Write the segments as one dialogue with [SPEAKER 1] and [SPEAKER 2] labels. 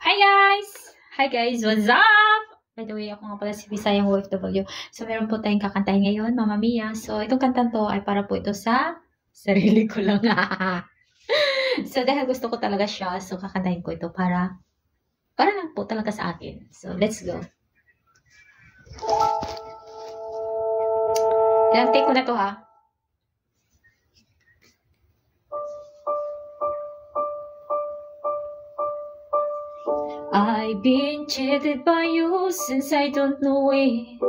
[SPEAKER 1] Hi guys! Hi guys, what's up? By the way, ako nga pala si Visayang OFW. So, meron po tayong kakantahin ngayon, Mamma Mia. So, itong kantan to ay para po ito sa sarili ko lang. So, dahil gusto ko talaga siya, so kakantahin ko ito para lang po talaga sa akin. So, let's go. Ilang take ko na to ha. I've been cheated by you since I don't know it.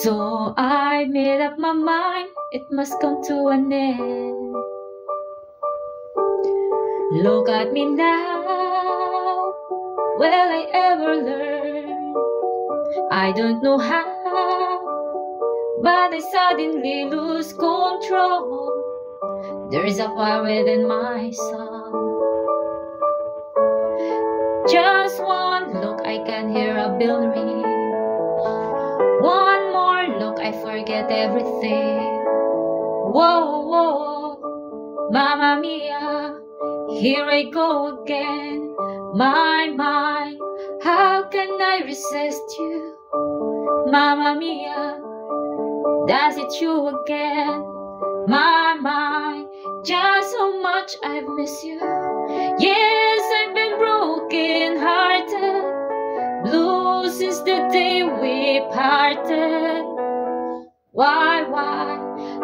[SPEAKER 1] So I made up my mind, it must come to an end. Look at me now, will I ever learn? I don't know how, but I suddenly lose control. There's a fire within my soul. Just one look, I can hear a bell ring. One more look, I forget everything. Whoa, whoa, Mamma Mia, here I go again. My, how can I resist you? Mamma Mia, does it you again? My, just how much I've missed you. Yes, I've been broken hearted, blue since the day we parted. Why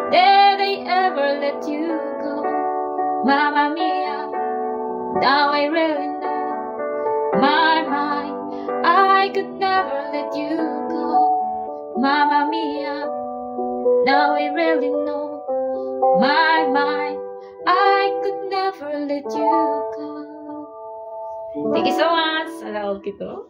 [SPEAKER 1] did I ever let you go? Mamma Mia, now I really know. My, I could never let you go. Mamma Mia, now I really know. My, I could never let you go. Thank you so much. Salamat kito.